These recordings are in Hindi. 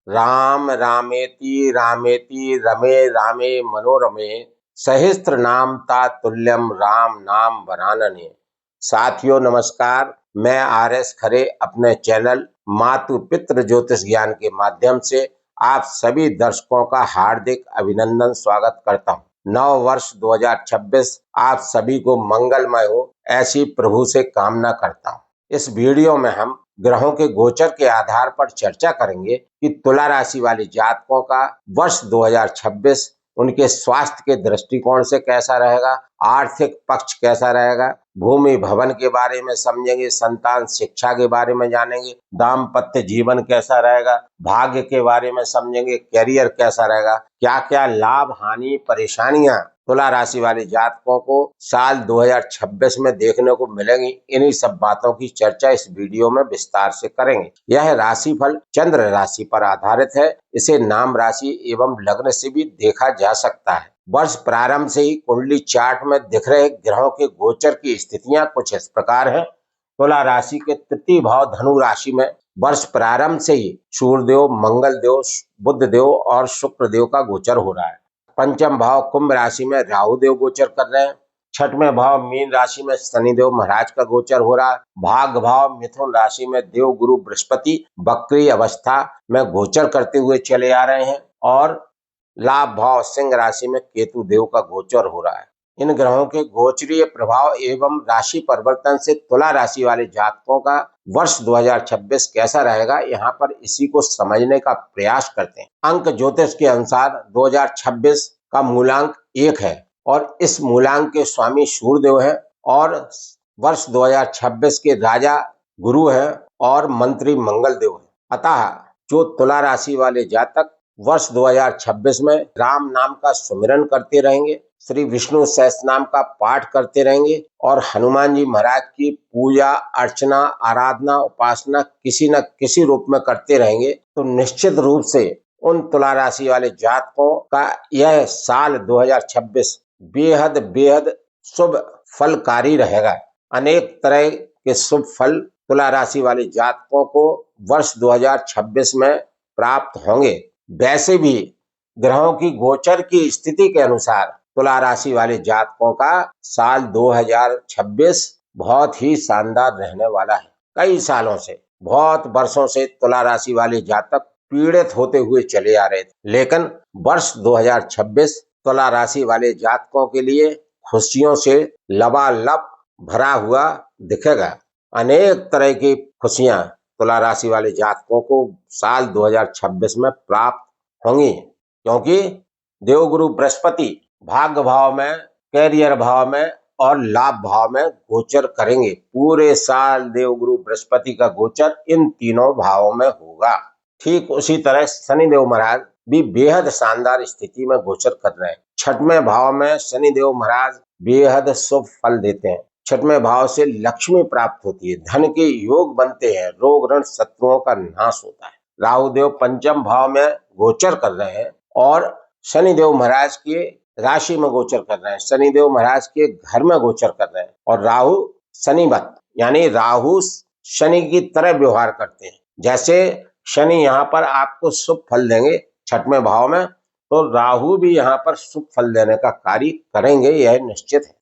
राम रामेति रामेति रमे रामे मनोरमे सहस्त्र नाम तातुल्यम राम नाम वरानने। साथियों नमस्कार, मैं RS खरे अपने चैनल मातु पितृ ज्योतिष ज्ञान के माध्यम से आप सभी दर्शकों का हार्दिक अभिनंदन स्वागत करता हूं। नव वर्ष 2026 आप सभी को मंगलमय हो, ऐसी प्रभु से कामना करता हूं। इस वीडियो में हम ग्रहों के गोचर के आधार पर चर्चा करेंगे कि तुला राशि वाले जातकों का वर्ष 2026 उनके स्वास्थ्य के दृष्टिकोण से कैसा रहेगा, आर्थिक पक्ष कैसा रहेगा, भूमि भवन के बारे में समझेंगे, संतान शिक्षा के बारे में जानेंगे, दाम्पत्य जीवन कैसा रहेगा, भाग्य के बारे में समझेंगे, करियर कैसा रहेगा, क्या क्या लाभ हानि परेशानियां तुला राशि वाले जातकों को साल 2026 में देखने को मिलेंगी। इन्हीं सब बातों की चर्चा इस वीडियो में विस्तार से करेंगे। यह राशिफल चंद्र राशि पर आधारित है। इसे नाम राशि एवं लग्न से भी देखा जा सकता है। वर्ष प्रारंभ से ही कुंडली चार्ट में दिख रहे ग्रहों के गोचर की स्थितियां कुछ इस प्रकार है। तुला राशि के तृतीय भाव धनु राशि में वर्ष प्रारंभ से ही सूर्यदेव, मंगल देव, बुध देव और शुक्र देव का गोचर हो रहा है। पंचम भाव कुंभ राशि में राहु देव गोचर कर रहे हैं। छठवें भाव मीन राशि में शनिदेव महाराज का गोचर हो रहा है। भाग्य भाव मिथुन राशि में देव गुरु बृहस्पति वक्री अवस्था में गोचर करते हुए चले आ रहे हैं और लाभ भाव सिंह राशि में केतु देव का गोचर हो रहा है। इन ग्रहों के गोचरीय प्रभाव एवं राशि परिवर्तन से तुला राशि वाले जातकों का वर्ष 2026 कैसा रहेगा, यहाँ पर इसी को समझने का प्रयास करते हैं। अंक ज्योतिष के अनुसार 2026 का मूलांक 1 है और इस मूलांक के स्वामी सूर्यदेव है और वर्ष 2026 के राजा गुरु है और मंत्री मंगल देव है। अतः जो तुला राशि वाले जातक वर्ष 2026 में राम नाम का सुमिरन करते रहेंगे, श्री विष्णु सहस्त्र नाम का पाठ करते रहेंगे और हनुमान जी महाराज की पूजा अर्चना आराधना उपासना किसी न किसी रूप में करते रहेंगे, तो निश्चित रूप से उन तुला राशि वाले जातकों का यह साल 2026 बेहद बेहद शुभ फलकारी रहेगा। अनेक तरह के शुभ फल तुला राशि वाले जातकों को वर्ष 2026 में प्राप्त होंगे। वैसे भी ग्रहों की गोचर की स्थिति के अनुसार तुला राशि वाले जातकों का साल 2026 बहुत ही शानदार रहने वाला है। कई सालों से, बहुत वर्षों से तुला राशि वाले जातक पीड़ित होते हुए चले आ रहे थे, लेकिन वर्ष 2026 तुला राशि वाले जातकों के लिए खुशियों से लबालब भरा हुआ दिखेगा। अनेक तरह की खुशियां तुला राशि वाले जातकों को साल 2026 में प्राप्त होंगी, क्योंकि देवगुरु बृहस्पति भाग्य भाव में, कैरियर भाव में और लाभ भाव में गोचर करेंगे। पूरे साल देवगुरु बृहस्पति का गोचर इन तीनों भावों में होगा। ठीक उसी तरह शनिदेव महाराज भी बेहद शानदार स्थिति में गोचर कर रहे हैं। छठवें भाव में शनिदेव महाराज बेहद शुभ फल देते हैं। छठवें भाव से लक्ष्मी प्राप्त होती है, धन के योग बनते हैं, रोग ऋण शत्रुओं का नाश होता है। राहु देव पंचम भाव में गोचर कर रहे हैं और शनिदेव महाराज के राशि में गोचर कर रहे हैं, शनिदेव महाराज के घर में गोचर कर रहे हैं और राहु शनिवत यानी राहु शनि की तरह व्यवहार करते हैं। जैसे शनि यहाँ पर आपको शुभ फल देंगे छठवें भाव में, तो राहु भी यहाँ पर शुभ फल देने का कार्य करेंगे, यह निश्चित है।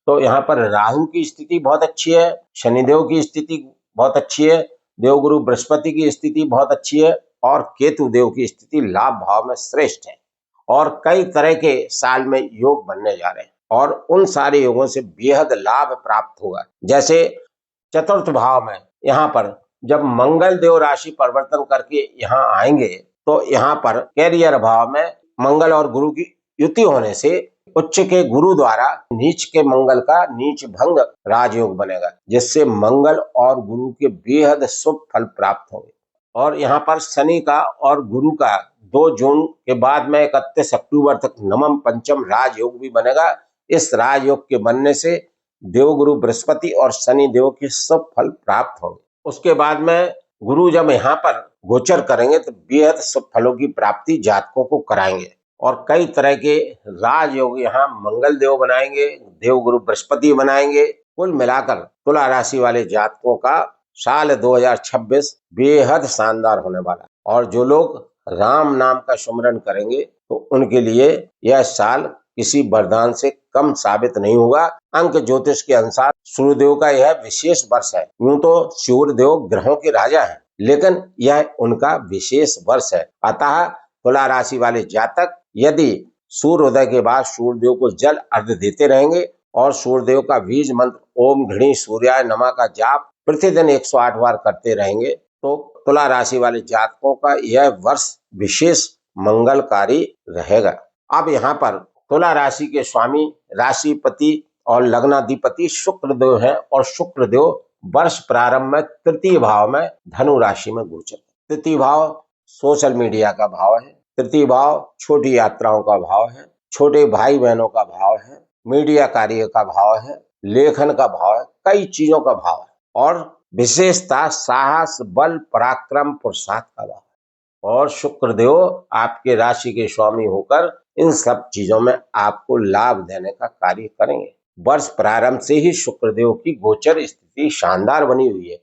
तो यहाँ पर राहु की स्थिति बहुत अच्छी है, शनिदेव की स्थिति बहुत अच्छी है, देवगुरु बृहस्पति की स्थिति बहुत अच्छी है और केतु देव की स्थिति लाभ भाव में श्रेष्ठ है और कई तरह के साल में योग बनने जा रहे हैं और उन सारे योगों से बेहद लाभ प्राप्त होगा। जैसे चतुर्थ भाव में यहाँ पर जब मंगल देव राशि परिवर्तन करके यहाँ आएंगे, तो यहाँ पर कैरियर भाव में मंगल और गुरु की युति होने से उच्च के गुरु द्वारा नीच के मंगल का नीच भंग राजयोग बनेगा, जिससे मंगल और गुरु के बेहद शुभ फल प्राप्त होंगे। और यहाँ पर शनि का और गुरु का 2 जून के बाद में 31 अक्टूबर तक नवम पंचम राजयोग भी बनेगा। इस राजयोग के बनने से देवगुरु बृहस्पति और शनि देव के शुभ फल प्राप्त होंगे। उसके बाद में गुरु जब यहाँ पर गोचर करेंगे तो बेहद शुभ फलों की प्राप्ति जातकों को कराएंगे और कई तरह के राजयोग यहाँ मंगल देव बनाएंगे, देवगुरु बृहस्पति बनाएंगे। कुल मिलाकर तुला राशि वाले जातकों का साल 2026 बेहद शानदार होने वाला है। और जो लोग राम नाम का सुमिरन करेंगे तो उनके लिए यह साल किसी वरदान से कम साबित नहीं होगा। अंक ज्योतिष के अनुसार सूर्यदेव का यह विशेष वर्ष है। यूं तो सूर्यदेव ग्रहों के राजा हैं, लेकिन यह उनका विशेष वर्ष है। अतः तुला राशि वाले जातक यदि सूर्योदय के बाद सूर्यदेव को जल अर्घ्य देते रहेंगे और सूर्यदेव का बीज मंत्र ओम घृणी सूर्याय नमः का जाप प्रतिदिन 108 बार करते रहेंगे तो तुला राशि वाले जातकों का यह वर्ष विशेष मंगलकारी रहेगा। अब यहाँ पर तुला राशि के स्वामी राशिपति और लग्नाधिपति शुक्रदेव हैं और शुक्रदेव वर्ष प्रारंभ में तृतीय भाव में धनु राशि में गोचर। तृतीय भाव सोशल मीडिया का भाव है, तृतीय भाव छोटी यात्राओं का भाव है, छोटे भाई बहनों का भाव है, मीडिया कार्य का भाव है, लेखन का भाव है, कई चीजों का भाव है और विशेषता साहस बल पराक्रम पुरुषार्थ का भाव है। और शुक्रदेव आपके राशि के स्वामी होकर इन सब चीजों में आपको लाभ देने का कार्य करेंगे। वर्ष प्रारंभ से ही शुक्रदेव की गोचर स्थिति शानदार बनी हुई है।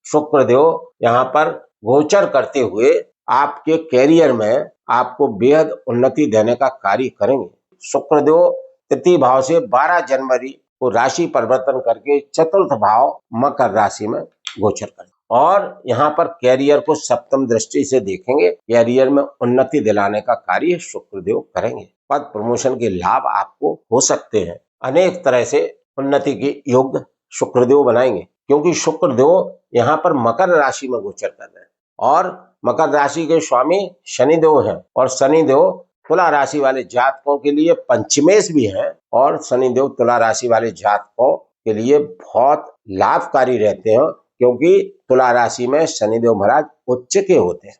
शुक्रदेव यहाँ पर गोचर करते हुए आपके कैरियर में आपको बेहद उन्नति देने का कार्य करेंगे। शुक्रदेव तृतीय भाव से 12 जनवरी को राशि परिवर्तन करके चतुर्थ भाव मकर राशि में गोचर करेंगे और यहाँ पर कैरियर को सप्तम दृष्टि से देखेंगे। कैरियर में उन्नति दिलाने का कार्य शुक्रदेव करेंगे। पद प्रमोशन के लाभ आपको हो सकते हैं। अनेक तरह से उन्नति के योग शुक्रदेव बनाएंगे क्योंकि शुक्रदेव यहाँ पर मकर राशि में गोचर कर रहे हैं और मकर राशि के स्वामी शनिदेव हैं और शनिदेव तुला राशि वाले जातकों के लिए पंचमेश भी हैं और शनिदेव तुला राशि वाले जातकों के लिए बहुत लाभकारी रहते हैं क्योंकि तुला राशि में शनिदेव महाराज उच्च के होते हैं।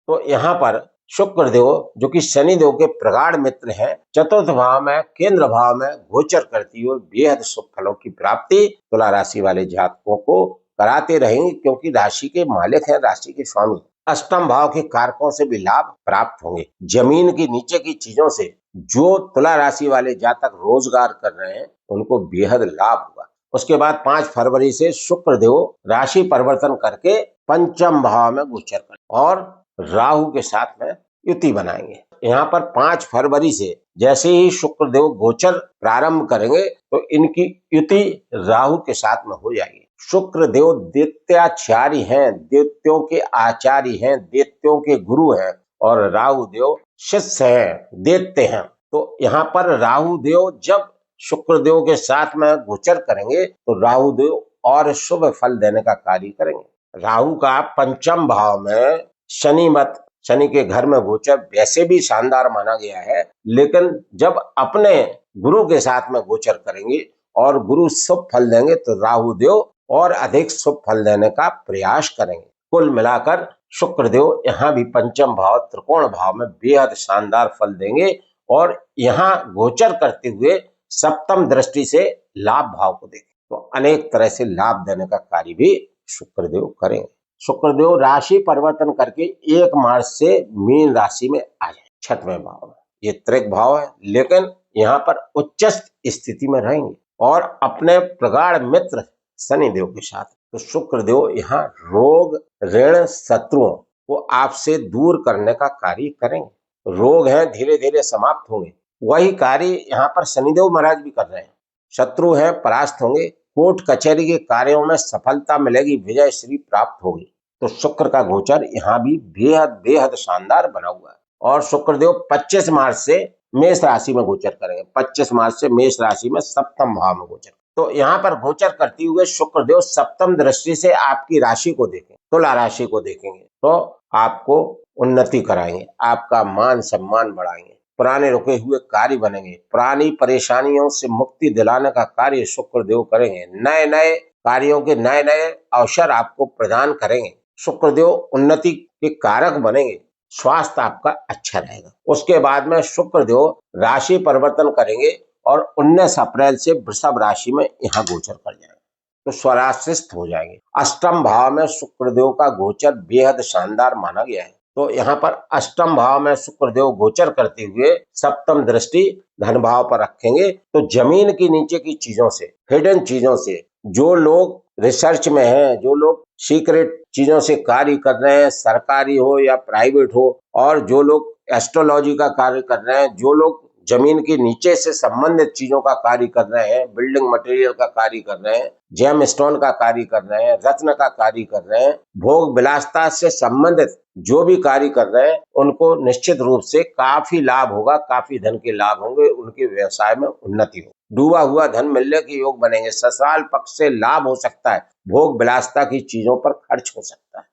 तो यहाँ पर शुक्रदेव जो कि शनिदेव के प्रगाढ़ मित्र हैं चतुर्थ भाव में केंद्र भाव में गोचर करती हुए बेहद शुभ फलों की प्राप्ति तुला राशि वाले जातकों को कराते रहेंगे क्योंकि राशि के मालिक हैं, राशि के स्वामी। अष्टम भाव के कारकों से भी लाभ प्राप्त होंगे। जमीन की नीचे की चीजों से जो तुला राशि वाले जातक रोजगार कर रहे हैं उनको बेहद लाभ होगा। उसके बाद 5 फरवरी से शुक्रदेव राशि परिवर्तन करके पंचम भाव में गोचर करेंगे और राहु के साथ में युति बनाएंगे। यहाँ पर 5 फरवरी से जैसे ही शुक्रदेव गोचर प्रारंभ करेंगे तो इनकी युति राहु के साथ में हो जाएगी। शुक्रदेव दैत्याचारी हैं, दैत्यों के आचार्य हैं, दैत्यों के गुरु हैं और राहु देव शिष्य हैं, दैत्य हैं। तो यहाँ पर राहु देव जब शुक्रदेव के साथ में गोचर करेंगे तो राहु देव और शुभ फल देने का कार्य करेंगे। राहु का पंचम भाव में शनि के घर में गोचर वैसे भी शानदार माना गया है, लेकिन जब अपने गुरु के साथ में गोचर करेंगे और गुरु शुभ फल देंगे तो राहु देव और अधिक शुभ फल देने का प्रयास करेंगे। कुल मिलाकर शुक्रदेव यहाँ भी पंचम भाव त्रिकोण भाव में बेहद शानदार फल देंगे और यहाँ गोचर करते हुए सप्तम दृष्टि से लाभ भाव को देखें तो अनेक तरह से लाभ देने का कार्य भी शुक्रदेव करेंगे। शुक्रदेव राशि परिवर्तन करके 1 मार्च से मीन राशि में आ जाए, 6वें भाव में। ये त्रिक भाव है लेकिन यहाँ पर उच्चस्थ स्थिति में रहेंगे और अपने प्रगाढ़ मित्र शनिदेव के साथ। तो शुक्रदेव यहाँ रोग ऋण शत्रुओं को आपसे दूर करने का कार्य करेंगे। रोग हैं धीरे धीरे समाप्त होंगे, वही कार्य यहाँ पर शनिदेव महाराज भी कर रहे हैं। शत्रु हैं परास्त होंगे, कोर्ट कचहरी के कार्यों में सफलता मिलेगी, विजय श्री प्राप्त होगी। तो शुक्र का गोचर यहाँ भी बेहद बेहद शानदार बना हुआ है और शुक्रदेव 25 मार्च से मेष राशि में गोचर करेंगे। 25 मार्च से मेष राशि में सप्तम भाव में गोचर। तो यहाँ पर गोचर करते हुए शुक्रदेव सप्तम दृष्टि से आपकी राशि को देखेंगे, तुला राशि को देखेंगे तो आपको उन्नति कराएंगे, आपका मान सम्मान बढ़ाएंगे, पुराने रुके हुए कार्य बनेंगे, पुरानी परेशानियों से मुक्ति दिलाने का कार्य शुक्रदेव करेंगे, नए नए कार्यों के नए नए अवसर आपको प्रदान करेंगे। शुक्रदेव उन्नति के कारक बनेंगे, स्वास्थ्य आपका अच्छा रहेगा। उसके बाद में शुक्रदेव राशि परिवर्तन करेंगे और 19 अप्रैल से वृषभ राशि में यहाँ गोचर कर जाएंगे तो स्वराशिस्थ हो जाएंगे। अष्टम भाव में शुक्रदेव का गोचर बेहद शानदार माना गया है। तो यहाँ पर अष्टम भाव में शुक्रदेव गोचर करते हुए सप्तम दृष्टि धन भाव पर रखेंगे तो जमीन की नीचे की चीजों से, हिडन चीजों से, जो लोग रिसर्च में हैं, जो लोग सीक्रेट चीजों से कार्य कर रहे हैं, सरकारी हो या प्राइवेट हो, और जो लोग एस्ट्रोलॉजी का कार्य कर रहे हैं, जो लोग जमीन के नीचे से संबंधित चीजों का कार्य कर रहे हैं, बिल्डिंग मटेरियल का कार्य कर रहे हैं, जेम स्टोन का कार्य कर रहे हैं, रत्न का कार्य कर रहे हैं, भोग विलासता से संबंधित जो भी कार्य कर रहे हैं, उनको निश्चित रूप से काफी लाभ होगा, काफी धन के लाभ होंगे, उनके व्यवसाय में उन्नति होगी, डूबा हुआ धन मिलने के योग बनेंगे, ससुराल पक्ष से लाभ हो सकता है, भोग विलासता की चीजों पर खर्च हो सकता है।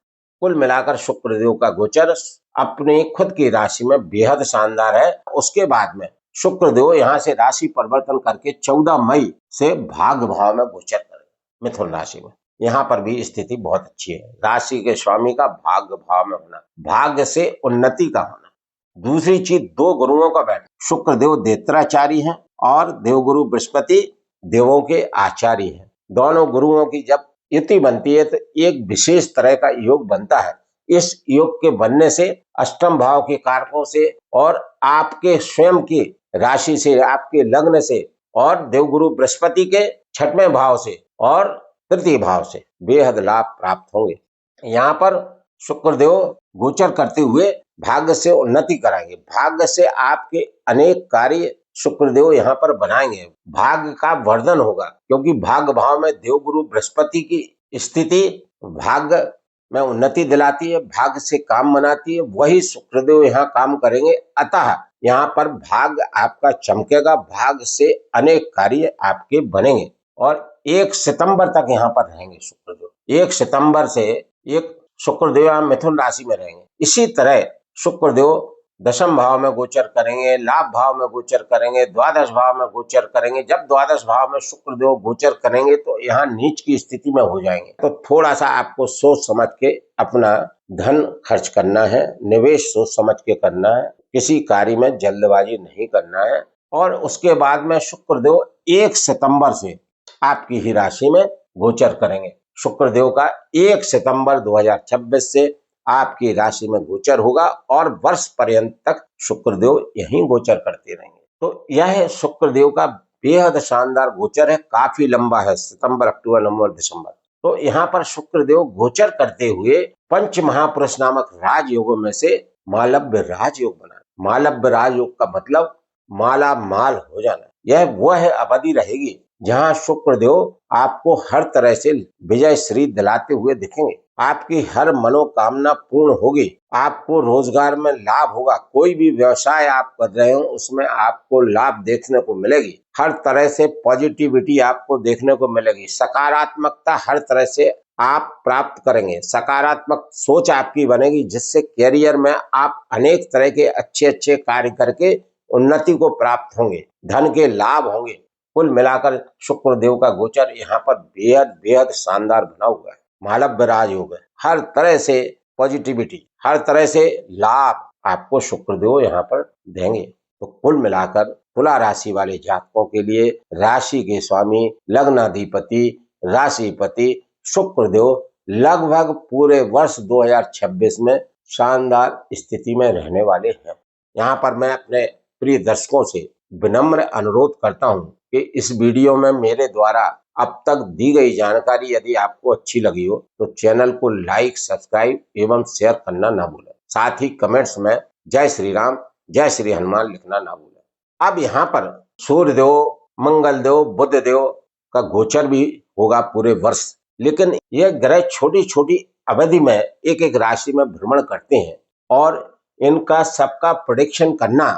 कुल मिलाकर शुक्रदेव का गोचर अपनी खुद की राशि में बेहद शानदार है। उसके बाद में शुक्रदेव यहाँ से राशि परिवर्तन करके 14 मई से भाग्य भाव में गोचर करेंगे, मिथुन राशि में। यहाँ पर भी स्थिति बहुत अच्छी है, राशि के स्वामी का भाग्य भाव में होना, भाग्य से उन्नति का होना। दूसरी चीज, 2 गुरुओं का बैठना, शुक्रदेव देवत्राचारी हैं और देवगुरु बृहस्पति देवों के आचार्य हैं। दोनों गुरुओं की जब युति बनती है तो एक विशेष तरह का योग बनता है। इस योग के बनने से अष्टम भाव के कारकों से और आपके स्वयं की राशि से, आपके लग्न से और देवगुरु बृहस्पति के 6वें भाव से और तृतीय भाव से बेहद लाभ प्राप्त होंगे। यहाँ पर शुक्रदेव गोचर करते हुए भाग्य से उन्नति कराएंगे, भाग्य से आपके अनेक कार्य शुक्रदेव यहाँ पर बनाएंगे, भाग्य का वर्धन होगा, क्योंकि भाग्य भाव में देवगुरु बृहस्पति की स्थिति भाग्य में उन्नति दिलाती है, भाग्य से काम बनाती है, वही शुक्रदेव यहाँ काम करेंगे। अतः यहाँ पर भाग्य आपका चमकेगा, भाग्य से अनेक कार्य आपके बनेंगे और 1 सितंबर तक यहाँ पर रहेंगे शुक्रदेव। 1 सितंबर से एक शुक्रदेव मिथुन राशि में रहेंगे। इसी तरह शुक्रदेव 10वें भाव में गोचर करेंगे, लाभ भाव में गोचर करेंगे, द्वादश भाव में गोचर करेंगे। जब द्वादश भाव में शुक्रदेव गोचर करेंगे तो यहाँ नीच की स्थिति में हो जाएंगे, तो थोड़ा सा आपको सोच समझ के अपना धन खर्च करना है, निवेश सोच समझ के करना है, किसी कार्य में जल्दबाजी नहीं करना है। और उसके बाद में शुक्रदेव 1 सितंबर से आपकी ही राशि में गोचर करेंगे। शुक्रदेव का 1 सितंबर 2026 से आपकी राशि में गोचर होगा और वर्ष पर्यंत तक शुक्रदेव यहीं गोचर करते रहेंगे। तो यह शुक्रदेव का बेहद शानदार गोचर है, काफी लंबा है, सितंबर, अक्टूबर, नवंबर, दिसंबर। तो यहाँ पर शुक्रदेव गोचर करते हुए पंच महापुरुष नामक राजयोगों में से मालव्य राजयोग बना। मालव्य राजयोग का मतलब माला माल हो जाना। यह वह अवधि रहेगी जहाँ शुक्रदेव आपको हर तरह से विजय श्री दिलाते हुए दिखेंगे, आपकी हर मनोकामना पूर्ण होगी, आपको रोजगार में लाभ होगा, कोई भी व्यवसाय आप कर रहे हो उसमें आपको लाभ देखने को मिलेगी, हर तरह से पॉजिटिविटी आपको देखने को मिलेगी, सकारात्मकता हर तरह से आप प्राप्त करेंगे, सकारात्मक सोच आपकी बनेगी, जिससे कैरियर में आप अनेक तरह के अच्छे अच्छे कार्य करके उन्नति को प्राप्त होंगे, धन के लाभ होंगे। कुल मिलाकर शुक्रदेव का गोचर यहाँ पर बेहद बेहद शानदार बना हुआ है, मालव्य राजयोग है, हर तरह से पॉजिटिविटी, हर तरह से लाभ आपको शुक्रदेव यहाँ पर देंगे। तो कुल मिलाकर तुला राशि वाले जातकों के लिए राशि के स्वामी लग्नाधिपति राशिपति शुक्रदेव लगभग पूरे वर्ष 2026 में शानदार स्थिति में रहने वाले हैं। यहाँ पर मैं अपने प्रिय दर्शकों से विनम्र अनुरोध करता हूँ कि इस वीडियो में मेरे द्वारा अब तक दी गई जानकारी यदि आपको अच्छी लगी हो तो चैनल को लाइक, सब्सक्राइब एवं शेयर करना ना भूलें। साथ ही कमेंट्स में जय श्री राम, जय श्री हनुमान लिखना ना भूलें। अब यहाँ पर सूर्यदेव, मंगलदेव, बुधदेव का गोचर भी होगा पूरे वर्ष, लेकिन ये ग्रह छोटी छोटी अवधि में एक एक राशि में भ्रमण करते हैं और इनका सबका प्रेडिक्शन करना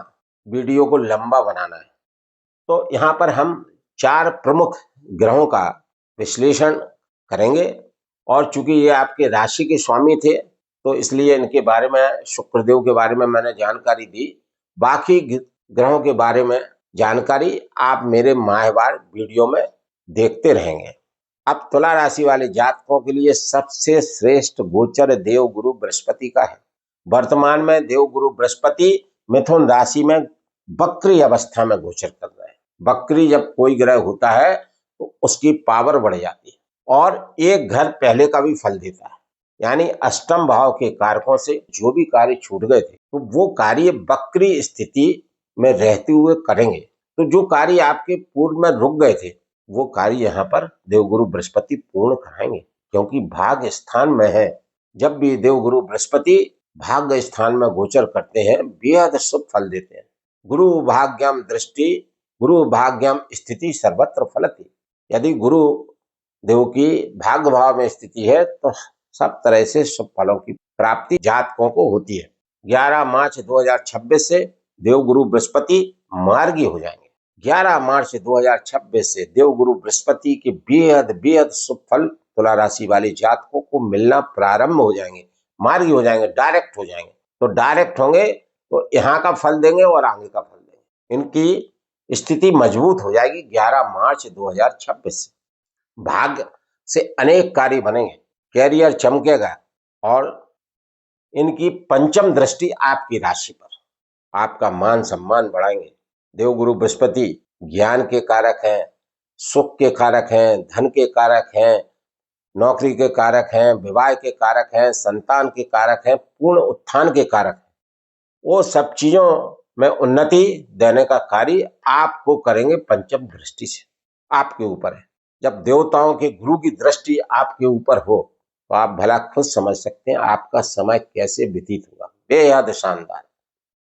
वीडियो को लंबा बनाना है। तो यहाँ पर हम 4 प्रमुख ग्रहों का विश्लेषण करेंगे और चूंकि ये आपके राशि के स्वामी थे तो इसलिए इनके बारे में, शुक्रदेव के बारे में मैंने जानकारी दी। बाकी ग्रहों के बारे में जानकारी आप मेरे माहवार वीडियो में देखते रहेंगे। अब तुला राशि वाले जातकों के लिए सबसे श्रेष्ठ गोचर देवगुरु बृहस्पति का है। वर्तमान में देवगुरु बृहस्पति मिथुन राशि में वक्री अवस्था में गोचर कर रहे हैं। वक्री जब कोई ग्रह होता है तो उसकी पावर बढ़ जाती है और एक घर पहले का भी फल देता है, यानी अष्टम भाव के कारकों से जो भी कार्य छूट गए थे तो वो कार्य वक्री स्थिति में रहते हुए करेंगे। तो जो कार्य आपके पूर्व में रुक गए थे वो कार्य यहाँ पर देवगुरु बृहस्पति पूर्ण कराएंगे, क्योंकि भाग्य स्थान में है जब भी देवगुरु बृहस्पति भाग्य स्थान में गोचर करते हैं बेहद शुभ फल देते हैं। गुरु भाग्यम दृष्टि, गुरु भाग्यम स्थिति सर्वत्र फलति। यदि गुरु देव की भाग्य भाव में स्थिति है तो सब तरह से शुभ फलों की प्राप्ति जातकों को होती है। 11 मार्च 2026 से देवगुरु बृहस्पति मार्गी हो जाएंगे। 11 मार्च 2026 से देवगुरु बृहस्पति के बेहद बेहद शुभ फल तुला राशि वाले जातकों को मिलना प्रारंभ हो जाएंगे, मार्गी हो जाएंगे, डायरेक्ट हो जाएंगे। तो डायरेक्ट होंगे तो यहाँ का फल देंगे और आगे का फल देंगे। इनकी स्थिति मजबूत हो जाएगी 11 मार्च 2026 से। भाग्य से अनेक कार्य बनेंगे, कैरियर चमकेगा और इनकी पंचम दृष्टि आपकी राशि पर आपका मान सम्मान बढ़ाएंगे। देवगुरु बृहस्पति ज्ञान के कारक हैं, सुख के कारक हैं, धन के कारक हैं, नौकरी के कारक हैं, विवाह के कारक हैं, संतान के कारक हैं, पूर्ण उत्थान के कारक हैं। वो सब चीजों में उन्नति देने का कार्य आपको करेंगे पंचम दृष्टि से, आपके ऊपर है। जब देवताओं के गुरु की दृष्टि आपके ऊपर हो तो आप भला खुद समझ सकते हैं आपका समय कैसे व्यतीत होगा, बेहद शानदार।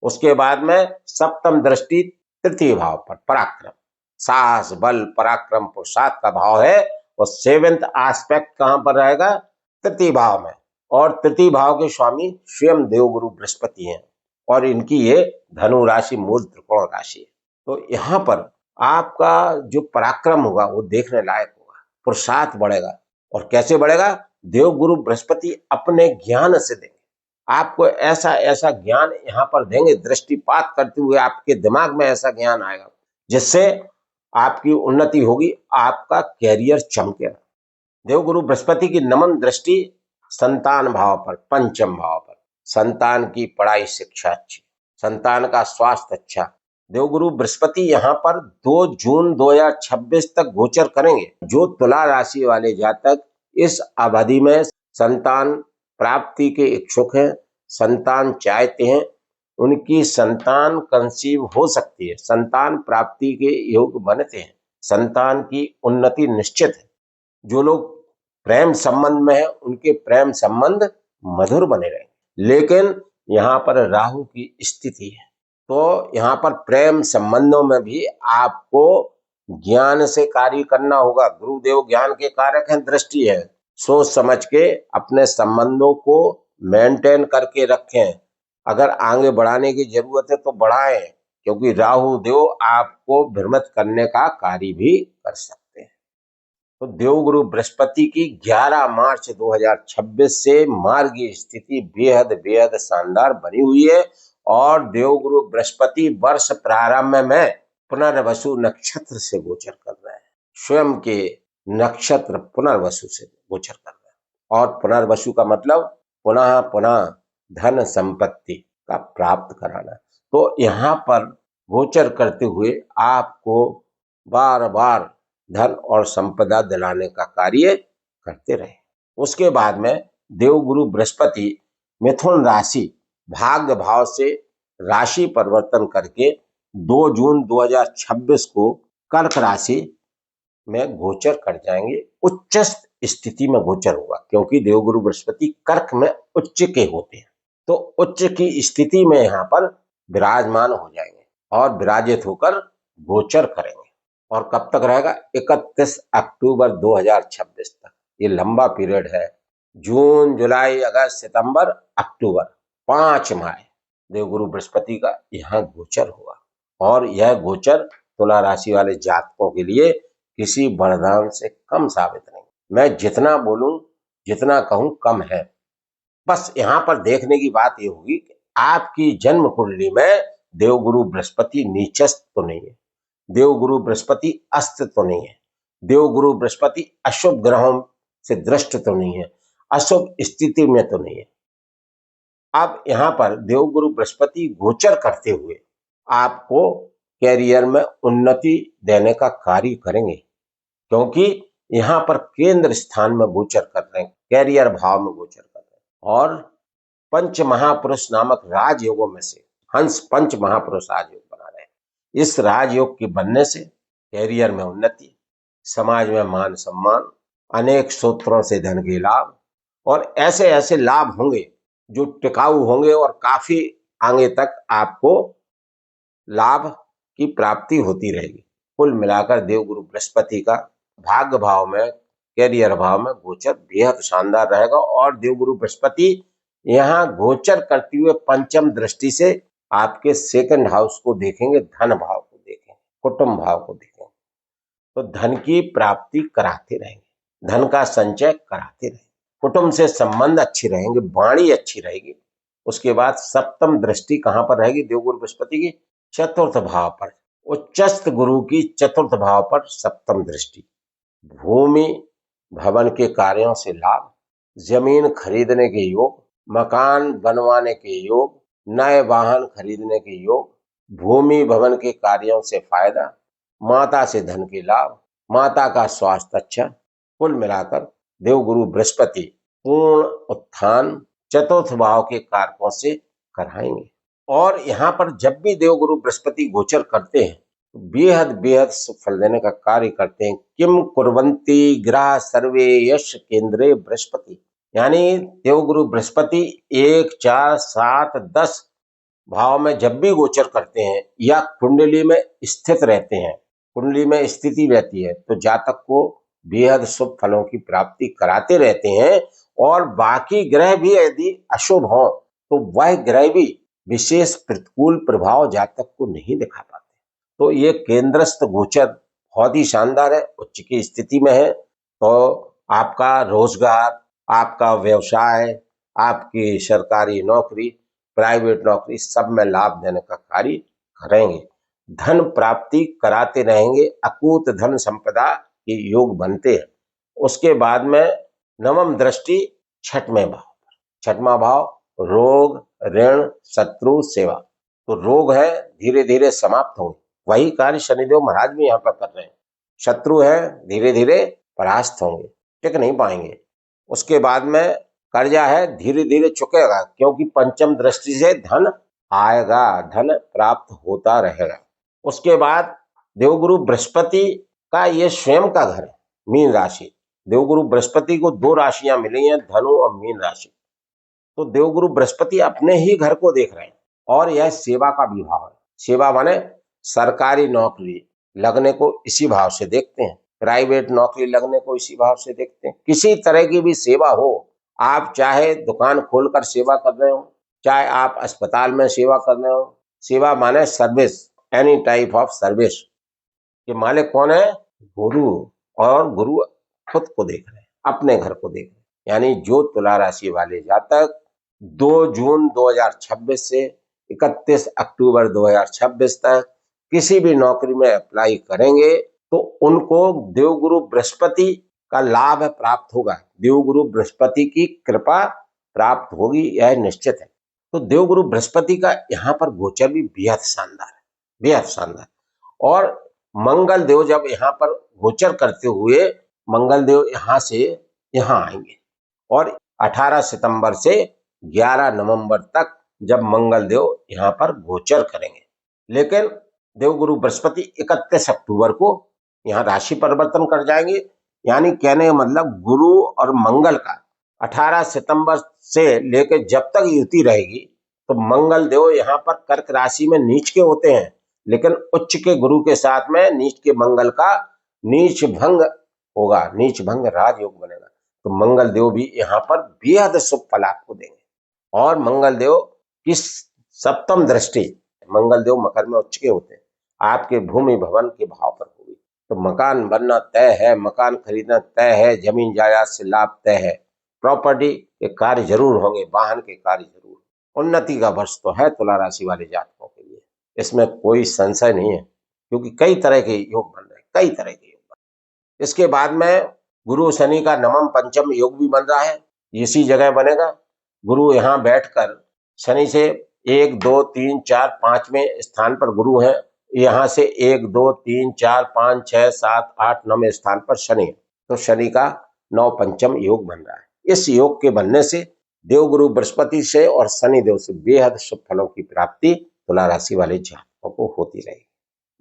उसके बाद में सप्तम दृष्टि तृतीय भाव पर पराक्रम, साहस, बल, पराक्रम, पुरुषार्थ का भाव है। और सेवेंथ एस्पेक्ट कहां पर रहेगा? तृतीय भाव में। और तृतीय भाव के स्वामी स्वयं देवगुरु बृहस्पति हैं और इनकी ये धनु राशि मूल त्रिकोण राशि है। तो यहाँ पर आपका जो पराक्रम होगा वो देखने लायक होगा, पुरुषार्थ बढ़ेगा। और कैसे बढ़ेगा? देवगुरु बृहस्पति अपने ज्ञान से देंगे आपको, ऐसा ऐसा ज्ञान यहाँ पर देंगे, दृष्टिपात करते हुए आपके दिमाग में ऐसा ज्ञान आएगा जिससे आपकी उन्नति होगी, आपका कैरियर चमकेगा। देवगुरु बृहस्पति की नमन दृष्टि संतान भाव पर, पंचम भाव पर। संतान की पढ़ाई शिक्षा अच्छी, संतान का स्वास्थ्य अच्छा। देवगुरु बृहस्पति यहाँ पर 2 जून 2026 तक गोचर करेंगे। जो तुला राशि वाले जातक इस अवधि में संतान प्राप्ति के इच्छुक हैं, संतान चाहते हैं, उनकी संतान कंसीव हो सकती है, संतान प्राप्ति के योग बनते हैं, संतान की उन्नति निश्चित है। जो लोग प्रेम संबंध में है उनके प्रेम संबंध मधुर बने रहेंगे। लेकिन यहाँ पर राहु की स्थिति है तो यहाँ पर प्रेम संबंधों में भी आपको ज्ञान से कार्य करना होगा। गुरुदेव ज्ञान के कारक हैं, दृष्टि है। सोच समझ के अपने संबंधों को मेंटेन करके रखें। अगर आगे बढ़ाने की जरूरत है तो बढ़ाएं, क्योंकि राहु देव आपको भ्रमित करने का कार्य भी कर सकते हैं। तो देवगुरु बृहस्पति की 11 मार्च 2026 से मार्गी स्थिति बेहद बेहद शानदार बनी हुई है। और देवगुरु बृहस्पति वर्ष प्रारंभ में पुनर्वसु नक्षत्र से गोचर कर रहे हैं, स्वयं के नक्षत्र पुनर्वसु से गोचर कर रहे हैं। और पुनर्वसु का मतलब पुनः पुनः धन संपत्ति का प्राप्त कराना। तो यहाँ पर गोचर करते हुए आपको बार बार धन और संपदा दिलाने का कार्य करते रहे। उसके बाद में देवगुरु बृहस्पति मिथुन राशि भाग्य भाव से राशि परिवर्तन करके 2 जून 2026 को कर्क राशि में गोचर कर जाएंगे। उच्च स्थिति में गोचर होगा, क्योंकि देवगुरु बृहस्पति कर्क में उच्च के होते हैं। तो उच्च की स्थिति में यहाँ पर विराजमान हो जाएंगे और विराजित होकर गोचर करेंगे। और कब तक रहेगा? 31 अक्टूबर 2026 तक। ये लंबा पीरियड है। जून, जुलाई, अगस्त, सितंबर, अक्टूबर, 5 माह देवगुरु बृहस्पति का यहाँ गोचर हुआ। और यह गोचर तुला राशि वाले जातकों के लिए किसी वरदान से कम साबित नहीं। मैं जितना बोलूं, जितना कहूं कम है। बस यहाँ पर देखने की बात यह होगी कि आपकी जन्म कुंडली में देवगुरु बृहस्पति नीचस्थ तो नहीं है, देवगुरु बृहस्पति अस्त तो नहीं है, देवगुरु बृहस्पति अशुभ ग्रहों से दृष्ट तो नहीं है, अशुभ स्थिति में तो नहीं है। अब यहाँ पर देवगुरु बृहस्पति गोचर करते हुए आपको कैरियर में उन्नति देने का कार्य करेंगे, क्योंकि यहाँ पर केंद्र स्थान में गोचर कर रहे हैं, कैरियर भाव में गोचर कर रहे हैं। और पंच महापुरुष नामक राजयोगों में से हंस पंच महापुरुष राजयोग बना रहे हैं। इस राजयोग के बनने से कैरियर में उन्नति, समाज में मान सम्मान, अनेक सूत्रों से धन के लाभ, और ऐसे ऐसे लाभ होंगे जो टिकाऊ होंगे और काफी आगे तक आपको लाभ की प्राप्ति होती रहेगी। कुल मिलाकर देवगुरु बृहस्पति का भाग्य भाव में, कैरियर भाव में गोचर बेहद शानदार रहेगा। और देवगुरु बृहस्पति यहाँ गोचर करते हुए पंचम दृष्टि से आपके सेकंड हाउस को देखेंगे, धन भाव को देखेंगे, कुटुंब भाव को देखेंगे, तो धन की प्राप्ति कराते रहेंगे, धन का संचय कराते रहेंगे, कुटुंब से संबंध अच्छी रहेंगे, वाणी अच्छी रहेगी। उसके बाद सप्तम दृष्टि कहां पर रहेगी देवगुरु बृहस्पति की? चतुर्थ भाव पर। उच्चस्थ गुरु की चतुर्थ भाव पर सप्तम दृष्टि। भूमि भवन के कार्यों से लाभ, जमीन खरीदने के योग, मकान बनवाने के योग, नए वाहन खरीदने के योग, भूमि भवन के कार्यों से फायदा, माता से धन के लाभ, माता का स्वास्थ्य अच्छा। कुल मिलाकर देवगुरु बृहस्पति पूर्ण उत्थान चतुर्थ भाव के कारकों से कराएंगे। और यहाँ पर जब भी देवगुरु बृहस्पति गोचर करते हैं तो बेहद बेहद सुफल देने का कार्य करते हैं। किम कुर्वन्ति ग्रह सर्वे यश केंद्रे बृहस्पति, यानी देवगुरु बृहस्पति 1, 4, 7, 10 भाव में जब भी गोचर करते हैं या कुंडली में स्थित रहते हैं, कुंडली में स्थिति रहती है, तो जातक को बेहद शुभ फलों की प्राप्ति कराते रहते हैं। और बाकी ग्रह भी यदि अशुभ हों तो वह ग्रह भी विशेष प्रतिकूल प्रभाव जातक को नहीं दिखा पाते। तो ये केंद्रस्थ गोचर बहुत ही शानदार है, उच्च की स्थिति में है। तो आपका रोजगार, आपका व्यवसाय, आपकी सरकारी नौकरी, प्राइवेट नौकरी, सब में लाभ देने का कार्य करेंगे। धन प्राप्ति कराते रहेंगे, अकूत धन संपदा के योग बनते हैं। उसके बाद में नवम दृष्टि छठवें भाव पर। छठवां भाव रोग, ऋण, शत्रु, सेवा। तो रोग है धीरे धीरे समाप्त होंगे, वही कार्य शनिदेव महाराज भी यहाँ पर कर रहे हैं। शत्रु है धीरे धीरे परास्त होंगे, टिक नहीं पाएंगे। उसके बाद में कर्जा है धीरे धीरे चुकेगा, क्योंकि पंचम दृष्टि से धन आएगा, धन प्राप्त होता रहेगा। उसके बाद देवगुरु बृहस्पति का ये स्वयं का घर है, मीन राशि। देवगुरु बृहस्पति को 2 राशियां मिली हैं, धनु और मीन राशि। तो देवगुरु बृहस्पति अपने ही घर को देख रहे हैं। और यह सेवा का भी भाव है। सेवा माने सरकारी नौकरी लगने को इसी भाव से देखते हैं, प्राइवेट नौकरी लगने को इसी भाव से देखते हैं। किसी तरह की भी सेवा हो, आप चाहे दुकान खोलकर सेवा कर रहे हो, चाहे आप अस्पताल में सेवा कर रहे हो, सेवा माने service, any type of service. ये मालिक कौन है? गुरु। और गुरु खुद को देख रहे हैं, अपने घर को देख रहे हैं। यानी जो तुला राशि वाले जातक 2 जून 2026 से 31 अक्टूबर 2026 तक किसी भी नौकरी में अप्लाई करेंगे तो उनको देवगुरु बृहस्पति का लाभ प्राप्त होगा, देवगुरु बृहस्पति की कृपा प्राप्त होगी, यह निश्चित है। तो देवगुरु बृहस्पति का यहाँ पर गोचर भी बेहद शानदार है, बेहद शानदार। और मंगल देव जब यहाँ पर गोचर करते हुए मंगल देव यहाँ से यहाँ आएंगे, और 18 सितंबर से 11 नवंबर तक जब मंगल देव यहाँ पर गोचर करेंगे। लेकिन देवगुरु बृहस्पति 31 अक्टूबर को यहाँ राशि परिवर्तन कर जाएंगे। यानी कहने का मतलब गुरु और मंगल का 18 सितंबर से लेकर जब तक युति रहेगी, तो मंगल देव यहाँ पर कर्क राशि में नीच के होते हैं, लेकिन उच्च के गुरु के साथ में नीच के मंगल का नीच भंग होगा, नीच भंग राजयोग बनेगा। तो मंगल देव भी यहाँ पर बेहद शुभ फल आपको देंगे। और मंगल देव की सप्तम दृष्टि, मंगल देव मकर में उच्च के होते हैं, आपके भूमि भवन के भाव पर होगी। तो मकान बनना तय है, मकान खरीदना तय है, जमीन जायदाद से लाभ तय है, प्रॉपर्टी के कार्य जरूर होंगे, वाहन के कार्य जरूर। उन्नति का वर्ष तो है तुला राशि वाले जातकों के लिए, इसमें कोई संशय नहीं है, क्योंकि कई तरह के योग बन रहे हैं, कई तरह के योग बन रहे हैं। इसके बाद में गुरु शनि का नवम पंचम योग भी बन रहा है, इसी जगह बनेगा। गुरु यहाँ बैठकर शनि से 1, 2, 3, 4, 5वें स्थान पर गुरु है, यहाँ से 1, 2, 3, 4, 5, 6, 7, 8, 9वें स्थान पर शनि। तो शनि का नव पंचम योग बन रहा है। इस योग के बनने से देवगुरु बृहस्पति से और शनि देव से बेहद शुभ फलों की प्राप्ति तुला राशि वाले जातकों को होती रहेगी।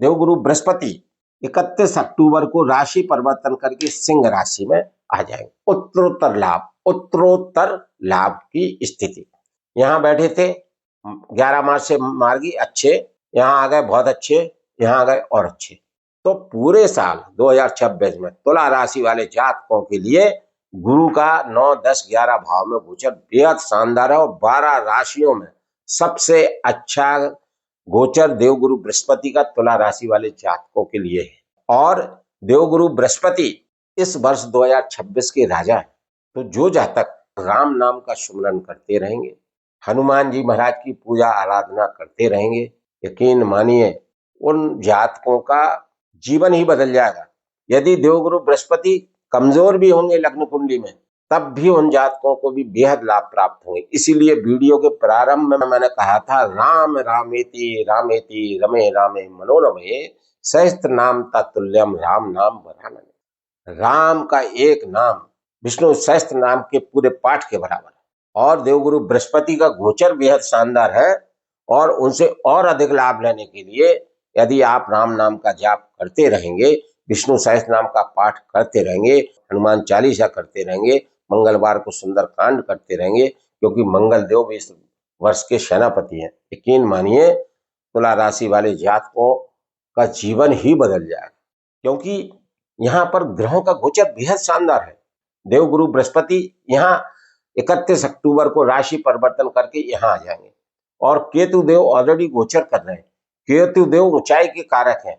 देवगुरु बृहस्पति 31 अक्टूबर को राशि परिवर्तन करके सिंह राशि में आ जाएंगे। उत्तरोत्तर लाभ, उत्तरोत्तर लाभ की स्थिति। यहाँ बैठे थे 11 मार्च से मार्गी अच्छे, यहाँ आ गए बहुत अच्छे, यहाँ आ गए और अच्छे। तो पूरे साल 2026 में तुला राशि वाले जातकों के लिए गुरु का 9, 10, 11 भाव में गोचर बेहद शानदार है और 12 राशियों में सबसे अच्छा गोचर देवगुरु बृहस्पति का तुला राशि वाले जातकों के लिए है। और देवगुरु बृहस्पति इस वर्ष 2026 के राजा है। तो जो जातक राम नाम का सुमिरन करते रहेंगे, हनुमान जी महाराज की पूजा आराधना करते रहेंगे, यकीन मानिए उन जातकों का जीवन ही बदल जाएगा। यदि देवगुरु बृहस्पति कमजोर भी होंगे लग्न कुंडली में, तब भी उन जातकों को भी बेहद लाभ प्राप्त होंगे। इसीलिए वीडियो के प्रारंभ में मैंने कहा था, राम रामेति रामेति रमे रामे मनोरमे सहस्त्र नाम तत्तुल्यम राम नाम वरानने। राम का एक नाम विष्णु सहस्त्र नाम के पूरे पाठ के बराबर है। और देवगुरु बृहस्पति का गोचर बेहद शानदार है और उनसे और अधिक लाभ लेने के लिए यदि आप राम नाम का जाप करते रहेंगे, विष्णु सहस्त्र नाम का पाठ करते रहेंगे, हनुमान चालीसा करते रहेंगे, मंगलवार को सुंदर कांड करते रहेंगे, क्योंकि मंगल देव भी इस वर्ष के सेनापति हैं, यकीन मानिए तुला राशि वाले जातकों का जीवन ही बदल जाएगा। क्योंकि यहाँ पर ग्रहों का गोचर बेहद शानदार है। देवगुरु बृहस्पति यहाँ 31 अक्टूबर को राशि परिवर्तन करके यहाँ आ जाएंगे और केतु देव ऑलरेडी गोचर कर रहे हैं। केतु देव ऊंचाई के कारक हैं,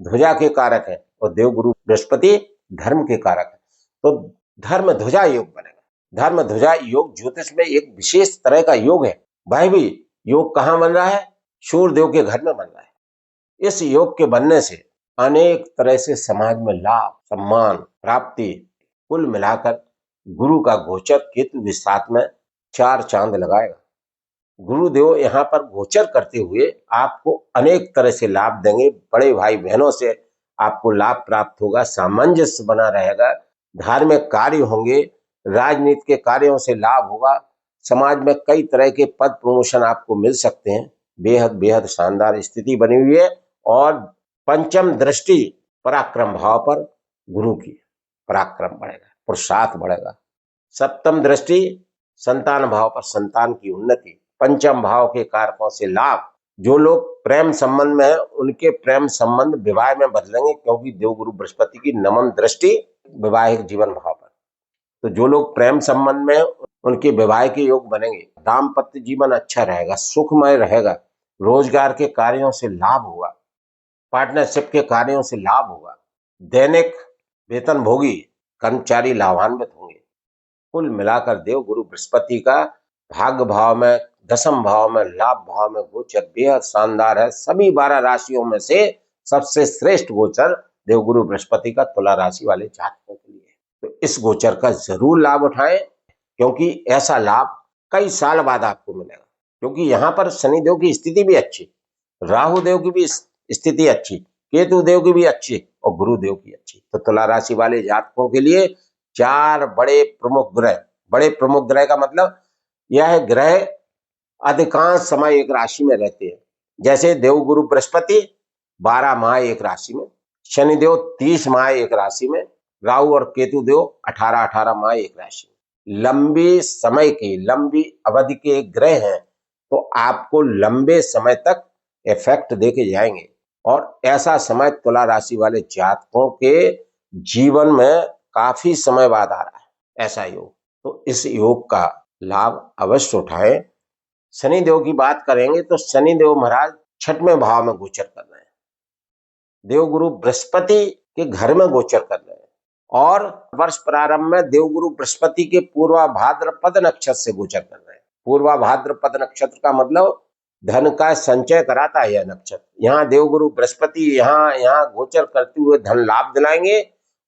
ध्वजा के कारक हैं और देवगुरु बृहस्पति धर्म के कारक है। तो धर्म ध्वजा योग बनेगा। धर्म ध्वजा योग ज्योतिष में एक विशेष तरह का योग है। भाई भी योग कहाँ बन रहा है? सूर्य देव के घर में बन रहा है। इस योग के बनने से अनेक तरह से समाज में लाभ, सम्मान, प्राप्ति, कुल मिलाकर गुरु का गोचर केतु के साथ में 4 चांद लगाएगा। गुरुदेव यहाँ पर गोचर करते हुए आपको अनेक तरह से लाभ देंगे। बड़े भाई बहनों से आपको लाभ प्राप्त होगा, सामंजस्य बना रहेगा, धार्मिक कार्य होंगे, राजनीति के कार्यों से लाभ होगा, समाज में कई तरह के पद प्रमोशन आपको मिल सकते हैं। बेहद बेहद शानदार स्थिति बनी हुई है। और पंचम दृष्टि पराक्रम भाव पर गुरु की, पराक्रम बढ़ेगा, पुरुषार्थ बढ़ेगा। सप्तम दृष्टि संतान भाव पर संतान की उन्नति, पंचम भाव के कारकों से लाभ। जो लोग प्रेम संबंध में हैं उनके प्रेम संबंध विवाह में बदलेंगे, क्योंकि देवगुरु बृहस्पति की नवम दृष्टि वैवाहिक जीवन भाव पर। तो जो लोग प्रेम संबंध में उनके विवाह के योग बनेंगे, दाम्पत्य जीवन अच्छा रहेगा, सुखमय रहेगा, रोजगार के कार्यों से लाभ होगा, पार्टनरशिप के कार्यों से लाभ होगा, दैनिक वेतन भोगी कर्मचारी लाभान्वित होंगे। कुल मिलाकर देवगुरु बृहस्पति का भाग्य भाव में, दशम भाव में, लाभ भाव में गोचर बेहद शानदार है। सभी 12 राशियों में से सबसे श्रेष्ठ गोचर देवगुरु बृहस्पति का तुला राशि वाले जातकों के लिए। तो इस गोचर का जरूर लाभ उठाएं, क्योंकि ऐसा लाभ कई साल बाद आपको मिलेगा। क्योंकि यहाँ पर शनिदेव की स्थिति भी अच्छी, राहु देव की भी स्थिति अच्छी, केतु देव की भी अच्छी और गुरुदेव की अच्छी। तो तुला राशि वाले जातकों के लिए 4 बड़े प्रमुख ग्रह, बड़े प्रमुख ग्रह का मतलब यह ग्रह अधिकांश समय एक राशि में रहते हैं। जैसे देवगुरु बृहस्पति 12 माह एक राशि में, शनिदेव 30 माह एक राशि में, राहु और केतु देव 18-18 माह एक राशि में। लंबी समय की, लंबी अवधि के ग्रह हैं, तो आपको लंबे समय तक इफेक्ट देके जाएंगे। और ऐसा समय तुला राशि वाले जातकों के जीवन में काफी समय बाद आ रहा है, ऐसा योग। तो इस योग का लाभ अवश्य उठाएं। शनिदेव की बात करेंगे तो शनिदेव महाराज 6वें भाव में गोचर कर रहे हैं, देवगुरु बृहस्पति के घर में गोचर कर रहे हैं। और वर्ष प्रारंभ में देवगुरु बृहस्पति के पूर्वा भाद्रपद नक्षत्र से गोचर कर रहे हैं। पूर्वा भाद्रपद नक्षत्र का मतलब धन का संचय कराता है यह नक्षत्र। यहाँ देवगुरु बृहस्पति यहाँ गोचर करते हुए धन लाभ दिलाएंगे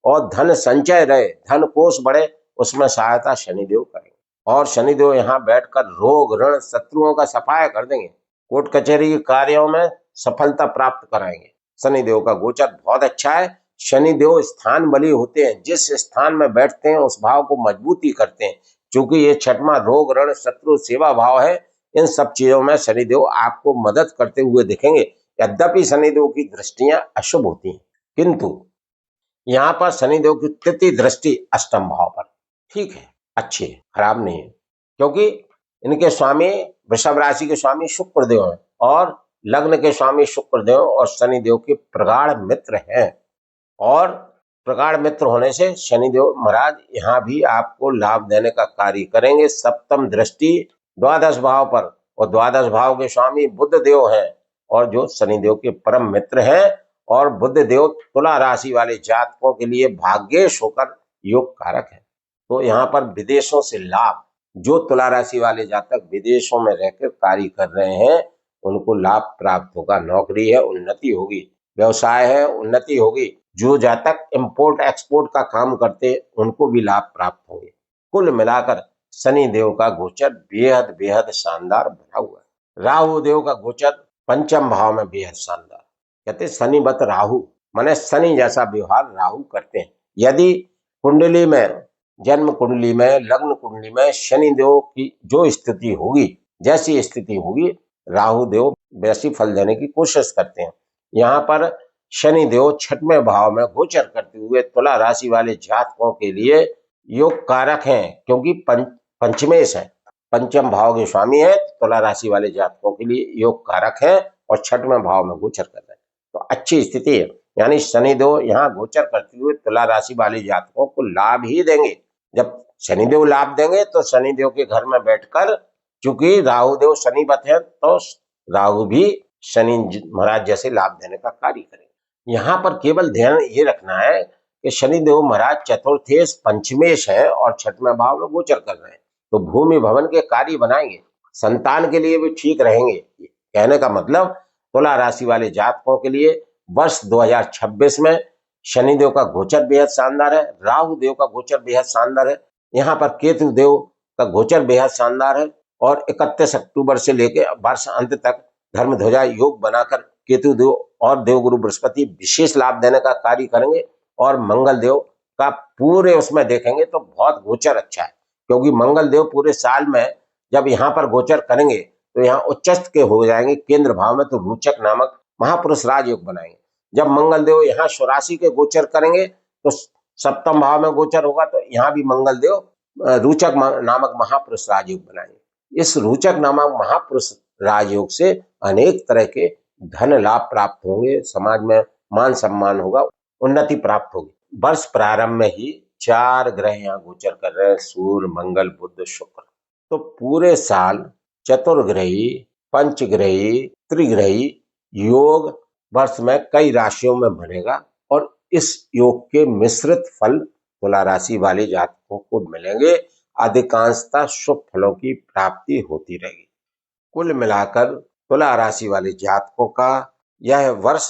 और धन संचय रहे, धन कोष बढ़े, उसमें सहायता शनिदेव करेंगे। और शनिदेव यहाँ बैठकर रोग ऋण शत्रुओं का सफाया कर देंगे, कोर्ट कचहरी के कार्यों में सफलता प्राप्त कराएंगे। शनिदेव का गोचर बहुत अच्छा है। शनिदेव स्थान बली होते हैं, जिस स्थान में बैठते हैं उस भाव को मजबूती करते हैं। क्योंकि ये 6वां रोग ऋण शत्रु सेवा भाव है, इन सब चीजों में शनिदेव आपको मदद करते हुए दिखेंगे। यद्यपि शनिदेव की दृष्टियां अशुभ होती हैं, किंतु यहाँ पर शनिदेव की तृतीय दृष्टि 8वें भाव पर, ठीक है, अच्छी है, खराब नहीं है, क्योंकि इनके स्वामी वृषभ राशि के स्वामी शुक्र देव हैं और लग्न के स्वामी शुक्र देव और शनि देव के प्रगाढ़ मित्र हैं। और प्रगाढ़ मित्र होने से शनिदेव महाराज यहाँ भी आपको लाभ देने का कार्य करेंगे। सप्तम दृष्टि द्वादश भाव पर, और द्वादश भाव के स्वामी बुध देव हैं और जो शनिदेव के परम मित्र हैं। और बुध देव तुला राशि वाले जातकों के लिए भाग्येश होकर योग कारक है। तो यहाँ पर विदेशों से लाभ, जो तुला राशि वाले जातक विदेशों में रहकर कार्य कर रहे हैं उनको लाभ प्राप्त होगा। नौकरी है, उन्नति होगी, व्यवसाय है, उन्नति होगी। जो जातक इंपोर्ट एक्सपोर्ट का काम करते उनको भी लाभ प्राप्त होंगे। कुल मिलाकर शनि देव का गोचर बेहद बेहद शानदार बना हुआ है। राहु देव का गोचर पंचम भाव में बेहद शानदार। कहते शनिवत राहु, माने शनि जैसा व्यवहार राहु करते हैं। यदि कुंडली में, जन्म कुंडली में, लग्न कुंडली में शनि देव की जो स्थिति होगी, जैसी स्थिति होगी, राहु देव वैसी फल देने की कोशिश करते हैं। यहाँ पर शनि देव छठवें भाव में गोचर करते हुए तुला राशि वाले जातकों के लिए योग कारक हैं, क्योंकि पंचमेश है, पंचम भाव के स्वामी है। तुला राशि वाले जातकों के लिए योग कारक है और छठवें भाव में गोचर कर रहे हैं, तो अच्छी स्थिति है। यानी शनिदेव यहाँ गोचर करते हुए तुला राशि वाले जातकों को लाभ ही देंगे। जब शनिदेव लाभ देंगे तो शनिदेव के घर में बैठकर, चूंकि राहु देव शनिवत है, तो राहु भी शनि महाराज जैसे लाभ देने का कार्य करेंगे। यहाँ पर केवल ध्यान ये रखना है कि शनिदेव महाराज चतुर्थेश पंचमेश है और छठवें भाव में गोचर कर रहे हैं, तो भूमि भवन के कार्य बनाएंगे, संतान के लिए भी ठीक रहेंगे। कहने का मतलब तुला राशि वाले जातकों के लिए वर्ष 2026 में शनिदेव का गोचर बेहद शानदार है, राहु देव का गोचर बेहद शानदार है, यहाँ पर केतु देव का गोचर बेहद शानदार है। और 31 अक्टूबर से लेकर वर्ष अंत तक धर्म ध्वजा योग बनाकर केतु देव और देवगुरु बृहस्पति विशेष लाभ देने का कार्य करेंगे। और मंगल देव का पूरे उसमें देखेंगे तो बहुत गोचर अच्छा है, क्योंकि मंगल देव पूरे साल में जब यहाँ पर गोचर करेंगे तो यहाँ उच्चस्थ के हो जाएंगे केंद्र भाव में, तो रोचक नामक महापुरुष राजयोग बनाएंगे। जब मंगल देव यहाँ स्वराशि के गोचर करेंगे तो सप्तम भाव में गोचर होगा, तो यहाँ भी मंगल देव रोचक नामक महापुरुष राजयोग बनाएंगे। इस रोचक नामक महापुरुष राजयोग से अनेक तरह के धन लाभ प्राप्त होंगे, समाज में मान सम्मान होगा, उन्नति प्राप्त होगी। वर्ष प्रारंभ में ही 4 ग्रह यहाँ गोचर कर रहे हैं, सूर्य, मंगल, बुध, शुक्र। तो पूरे साल चतुर्ग्रही, पंचग्रही, त्रिग्रही योग वर्ष में कई राशियों में बनेगा और इस योग के मिश्रित फल तुला राशि वाले जातकों को मिलेंगे। अधिकांशतः शुभ फलों की प्राप्ति होती रहेगी। कुल मिलाकर तुला राशि वाले जातकों का यह वर्ष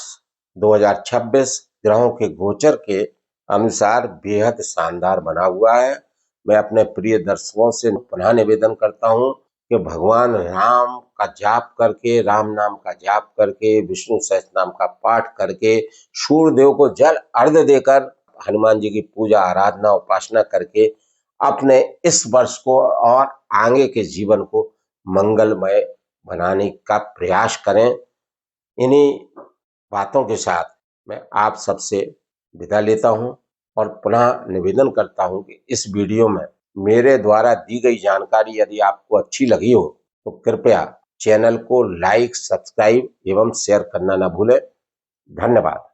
2026 ग्रहों के गोचर के अनुसार बेहद शानदार बना हुआ है। मैं अपने प्रिय दर्शकों से पुनः निवेदन करता हूँ कि भगवान राम का जाप करके, राम नाम का जाप करके, विष्णु सहस्त्र नाम का पाठ करके, सूर्य देव को जल अर्घ्य देकर, हनुमान जी की पूजा आराधना उपासना करके अपने इस वर्ष को और आगे के जीवन को मंगलमय बनाने का प्रयास करें। इन्हीं बातों के साथ मैं आप सबसे विदा लेता हूं और पुनः निवेदन करता हूं कि इस वीडियो में मेरे द्वारा दी गई जानकारी यदि आपको अच्छी लगी हो तो कृपया चैनल को लाइक, सब्सक्राइब एवं शेयर करना न भूलें। धन्यवाद।